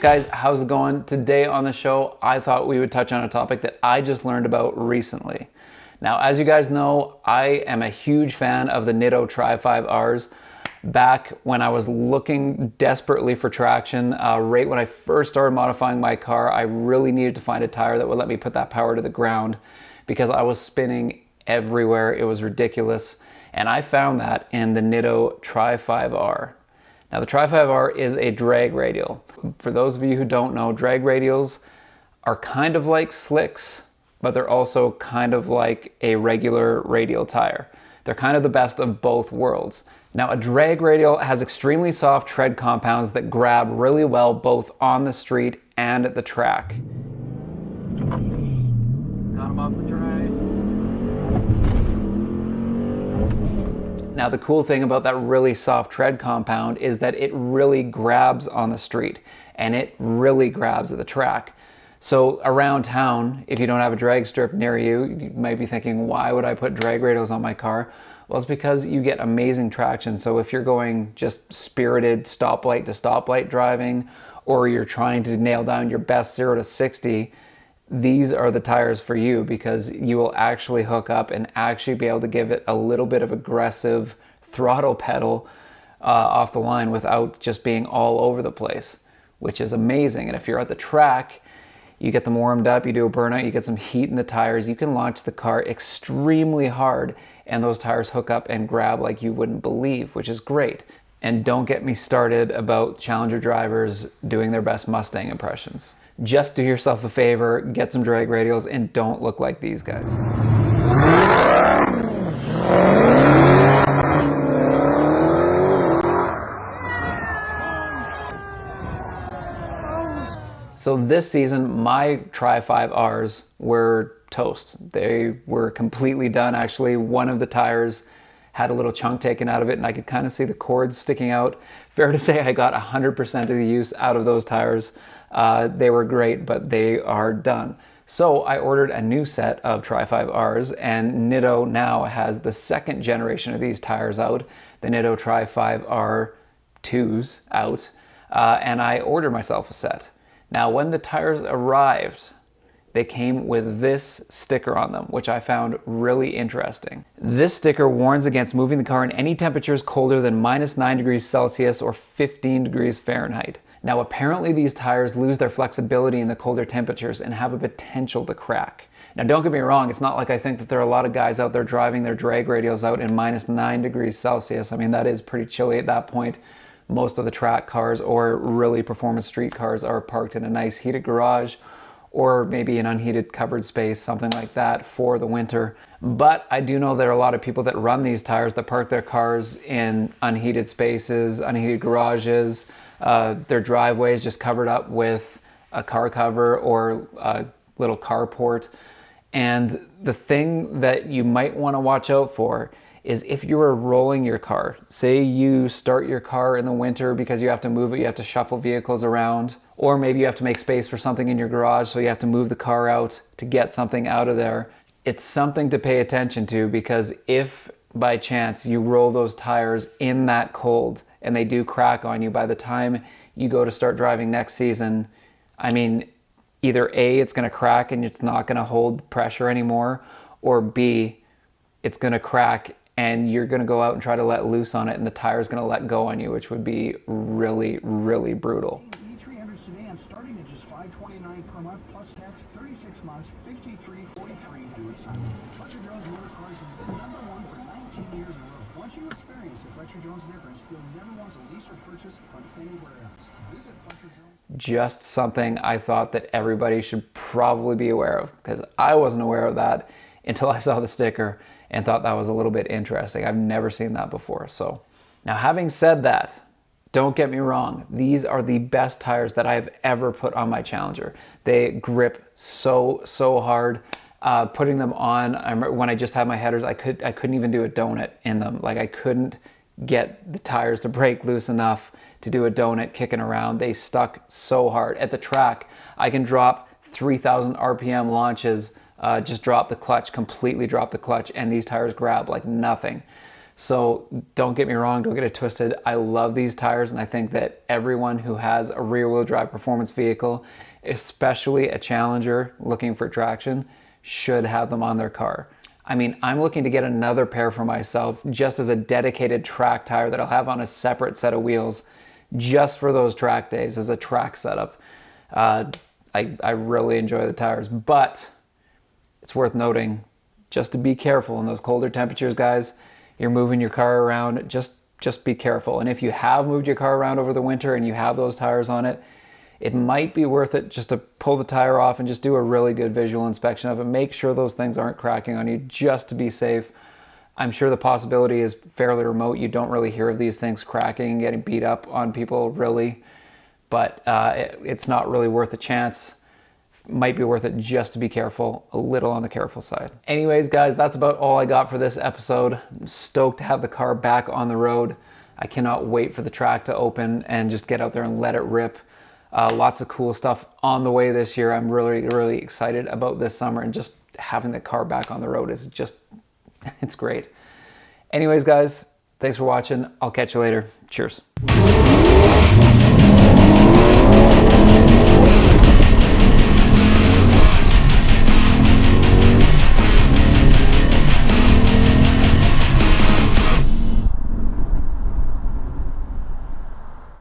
Guys, how's it going? Today on the show, I thought we would touch on a topic that I just learned about recently. Now, as you guys know, I am a huge fan of the Nitto 555R's. Back when I was looking desperately for traction, right when I first started modifying my car, I really needed to find a tire that would let me put that power to the ground because I was spinning everywhere. It was ridiculous. And I found that in the Nitto 555R. Now the Tri-5R is a drag radial. For those of you who don't know, drag radials are kind of like slicks, but they're also kind of like a regular radial tire. They're kind of the best of both worlds. Now a drag radial has extremely soft tread compounds that grab really well both on the street and at the track. Got them off the tray. Now the cool thing about that really soft tread compound is that it really grabs on the street and it really grabs at the track. So around town, if you don't have a drag strip near you, you might be thinking, why would I put drag radials on my car? Well, it's because you get amazing traction. So if you're going just spirited stoplight to stoplight driving, or you're trying to nail down your best 0 to 60, these are the tires for you because you will actually hook up and actually be able to give it a little bit of aggressive throttle pedal off the line without just being all over the place, which is amazing. And if you're at the track, you get them warmed up, you do a burnout, you get some heat in the tires, you can launch the car extremely hard and those tires hook up and grab like you wouldn't believe, which is great. And don't get me started about Challenger drivers doing their best Mustang impressions. Just do yourself a favor, get some drag radials, and don't look like these guys. So this season, my Tri-5Rs were toast. They were completely done. Actually, one of the tires had a little chunk taken out of it and I could kind of see the cords sticking out. Fair to say I got 100% of the use out of those tires. They were great, but they are done. So I ordered a new set of Tri-5Rs and Nitto now has the second generation of these tires out, the Nitto Tri-5R2's out, and I ordered myself a set. Now when the tires arrived, they came with this sticker on them, which I found really interesting. This sticker warns against moving the car in any temperatures colder than -9 degrees Celsius or 15 degrees Fahrenheit. Now apparently these tires lose their flexibility in the colder temperatures and have a potential to crack. Now don't get me wrong, it's not like I think that there are a lot of guys out there driving their drag radials out in -9 degrees Celsius. I mean, that is pretty chilly at that point. Most of the track cars or really performance street cars are parked in a nice heated garage or maybe an unheated covered space, something like that for the winter. But I do know there are a lot of people that run these tires that park their cars in unheated spaces, unheated garages, their driveways just covered up with a car cover or a little carport. And the thing that you might want to watch out for is if you are rolling your car, say you start your car in the winter because you have to move it, you have to shuffle vehicles around, or maybe you have to make space for something in your garage so you have to move the car out to get something out of there. It's something to pay attention to because if by chance you roll those tires in that cold and they do crack on you by the time you go to start driving next season, I mean, either A, it's gonna crack and it's not gonna hold pressure anymore, or B, it's gonna crack and you're gonna go out and try to let loose on it and the tire's gonna let go on you, which would be really, really brutal. E300 sedan starting at just $529 per month plus tax, 36 months, $53.43 due at signing. Fletcher Jones Motor Cars has been #1 for 19 years in a row. Once you experience the Fletcher Jones difference, you'll never want to lease or purchase from anywhere else. Visit Fletcher Jones. Just something I thought that everybody should probably be aware of because I wasn't aware of that until I saw the sticker and thought that was a little bit interesting. I've never seen that before. So now having said that, don't get me wrong, these are the best tires that I've ever put on my Challenger. They grip so hard. Putting them on, I remember when I just had my headers, I couldn't even do a donut in them. Like I couldn't get the tires to break loose enough to do a donut kicking around. They stuck so hard. At the track, I can drop 3,000 RPM launches, just drop the clutch, completely drop the clutch, and these tires grab like nothing. So don't get me wrong, don't get it twisted. I love these tires, and I think that everyone who has a rear-wheel drive performance vehicle, especially a Challenger looking for traction, should have them on their car. I mean, I'm looking to get another pair for myself just as a dedicated track tire that I'll have on a separate set of wheels just for those track days as a track setup. I really enjoy the tires, but it's worth noting just to be careful in those colder temperatures, guys. You're moving your car around, just be careful. And if you have moved your car around over the winter and you have those tires on it, it might be worth it just to pull the tire off and just do a really good visual inspection of it. Make sure those things aren't cracking on you just to be safe. I'm sure the possibility is fairly remote. You don't really hear of these things cracking, getting beat up on people, really. But it's not really worth a chance. Might be worth it just to be careful, a little on the careful side. Anyways, guys, that's about all I got for this episode. I'm stoked to have the car back on the road. I cannot wait for the track to open and just get out there and let it rip. Lots of cool stuff on the way this year. I'm really, really excited about this summer, and just having the car back on the road is just, it's great. Anyways, guys, thanks for watching. I'll catch you later. Cheers.